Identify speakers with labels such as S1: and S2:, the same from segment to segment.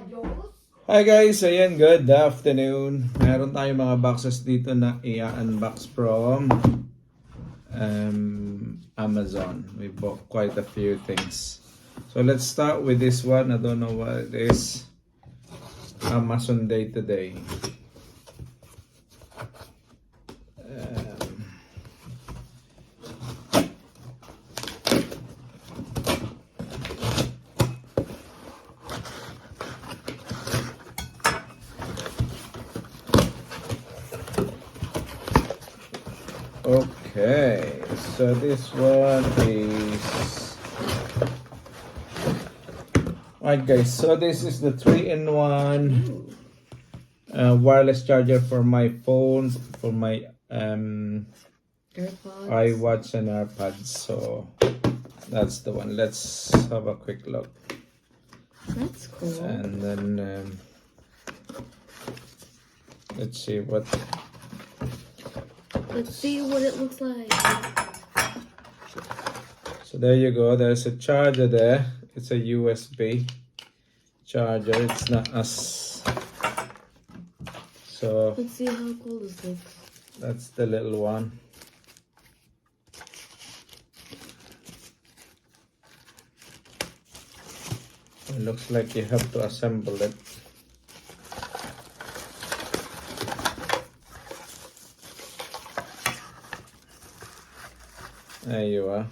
S1: Hi guys, ayan, good afternoon. Meron tayong mga boxes dito na i-unbox from Amazon. We bought quite a few things. So let's start with this one. I don't know what it is. Amazon Day today. Okay, so this one is alright guys, so this is the 3-in-1 wireless charger for my phone, for my
S2: AirPods.
S1: iWatch and AirPods. So that's the one. Let's have a quick look.
S2: That's cool.
S1: And then let's see what.
S2: Let's see what it looks like.
S1: So there you go. There's a charger there. It's a USB charger. It's not as. So
S2: Let's see how cool this looks.
S1: that's the little one. It looks like you have to assemble it. There you are.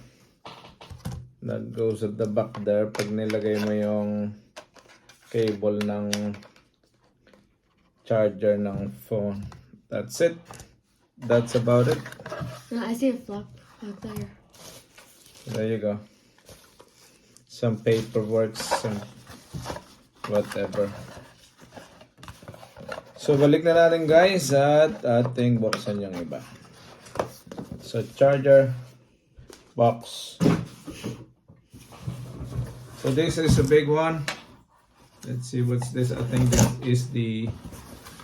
S1: That goes at the back there. Pag nilagay mo yung cable ng charger ng phone. That's it. That's about it.
S2: No, I see a flap back there.
S1: There you go. Some paperwork, some whatever. So balik na natin guys at ating buksan yung iba. So charger box. So this is a big one. Let's see what's this. I think this is the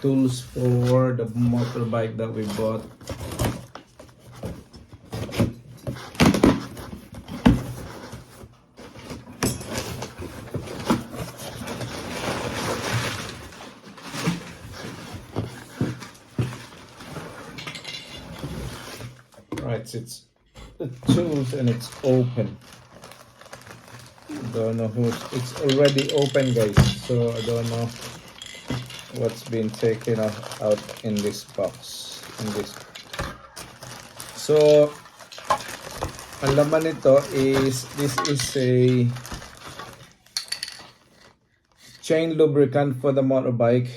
S1: tools for the motorbike that we bought. Right, it's the tools and it's open. Don't know it's already open guys, so I don't know what's been taken out in this box. So ang laman nito is, this is a chain lubricant for the motorbike,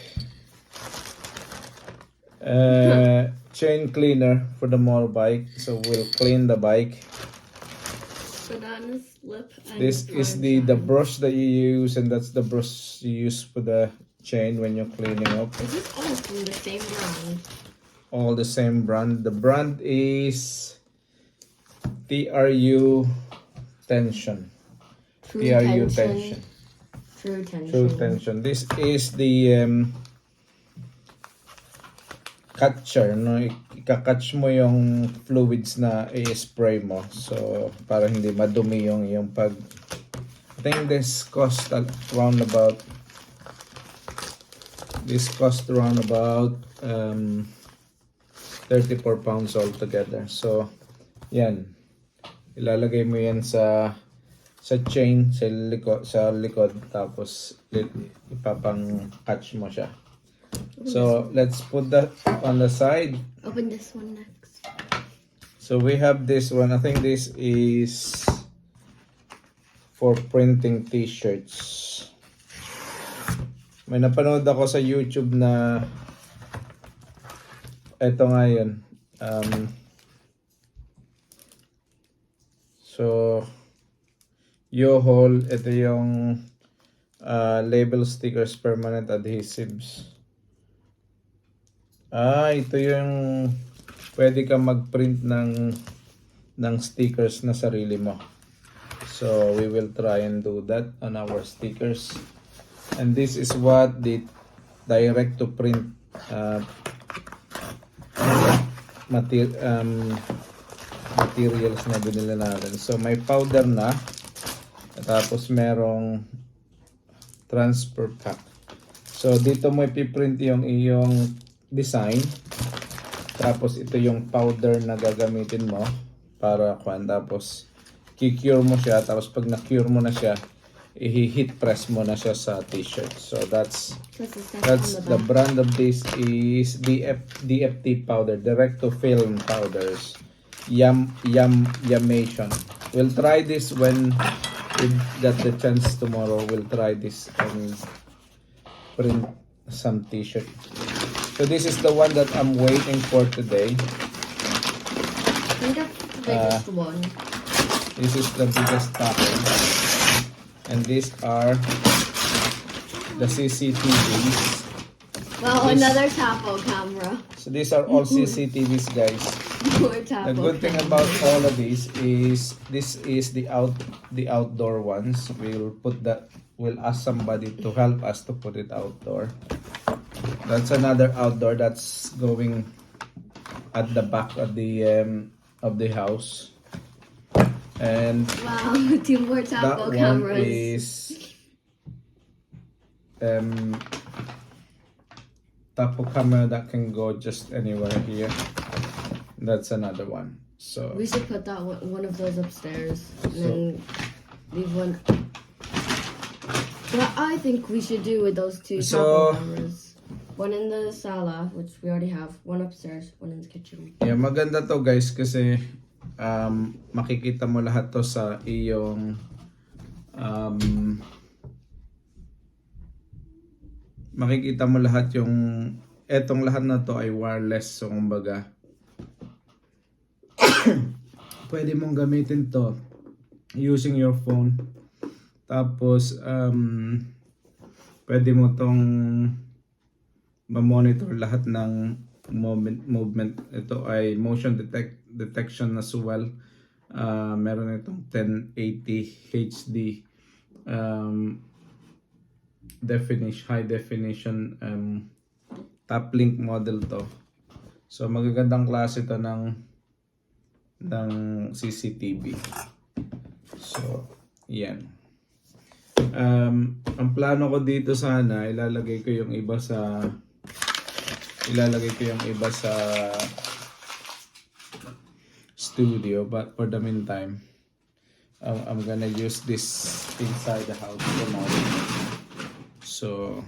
S1: chain cleaner for the motorbike, so we'll clean the bike.
S2: Banana slip.
S1: This is the brush that you use, and that's the brush you use for the chain when you're cleaning up.
S2: Is this all from the same brand?
S1: All the same brand. The brand is TRU Tension. TRU Tension.
S2: True tension.
S1: True Tension. This is the catcher, no? Ika-catch mo yung fluids na i-spray mo. So, para hindi madumi yung pag... I think this cost around about 34 pounds altogether. So, yan. Ilalagay mo yan sa chain, sa likod, tapos ipapang catch mo siya. So let's put that on the side.
S2: Open this one next.
S1: So we have this one. I think this is for printing t-shirts. May napanood ako sa YouTube na eto nga yun. So Yo-Haul, ito yung label stickers, permanent adhesives. Ito yung pwede ka mag-print ng stickers na sarili mo. So we will try and do that on our stickers. And this is what the direct to print materials na binili natin. So may powder na, tapos merong transfer pack. So dito mo ipiprint yung iyong design. Tapos ito yung powder na gagamitin mo para kuan. Tapos kikure mo siya. Tapos pag na-cure mo na siya, i-heat press mo na siya sa t-shirt. So that's the brand of this is DFT powder, direct to film powders. Yamation. We'll try this when we get the chance tomorrow. We'll try this and print some t-shirt. So this is the one that I'm waiting for today.
S2: I think that's the biggest one.
S1: This is the biggest package. And these are the CCTVs.
S2: Well, another Tapo camera.
S1: So these are all CCTVs, guys.
S2: More Tapo
S1: The good thing about all of these is this is the outdoor ones. We'll ask somebody to help us to put it outdoor. That's another outdoor that's going at the back of the house. And
S2: wow, 2 more Tapo
S1: that
S2: cameras.
S1: one is Tapo camera that can go just anywhere here. That's another one. So
S2: We should put that one of those upstairs and then leave one. What I think we should do with those 2 Tapo cameras. One in the sala, which we already have. One upstairs, one in the kitchen.
S1: yeah, maganda to guys kasi makikita mo lahat to sa iyong makikita mo lahat yung etong lahat na to ay wireless, so kumbaga pwede mong gamitin to using your phone. Tapos pwede mo tong ma-monitor lahat ng movement. Ito ay motion detection as well. Meron itong 1080 HD high definition top link model to. So magagandang klase to ng CCTV. So yan. Ang plano ko dito sana ilalagay ko yung iba sa studio, but for the meantime I'm gonna use this inside the house for now. So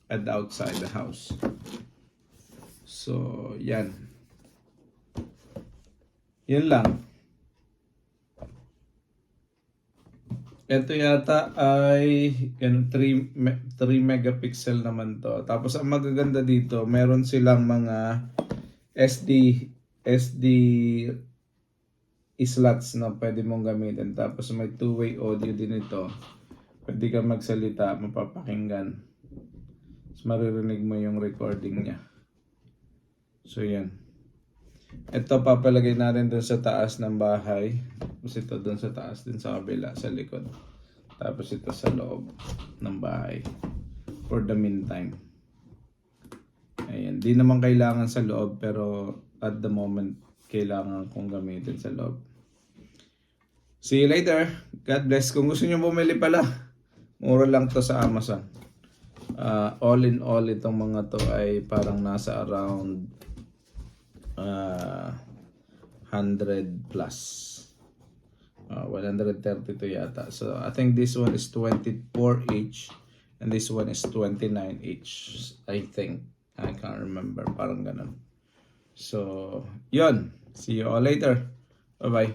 S1: and outside the house. So yan lang. Ito yata ay 3 megapixel naman to. Tapos ang magaganda dito, meron silang mga SD slots na pwede mong gamitin. Tapos may two-way audio din ito. Pwede kang magsalita, mapapakinggan. Tapos maririnig mo yung recording niya. So yan. Ito papalagay natin dun sa taas ng bahay. Tapos ito dun sa taas din sa kabila, sa likod. Tapos ito sa loob ng bahay. For the meantime. Ayan. Di naman kailangan sa loob, pero at the moment, kailangan kong gamitin sa loob. See you later. God bless. Kung gusto nyo bumili pala, mura lang to sa Amazon. All in all, itong mga to ay parang nasa around 100 plus. 132 yata. So I think this one is 24 each and this one is 29 each. I think. I can't remember. Parang ganun. So, yun. See you all later. Bye-bye.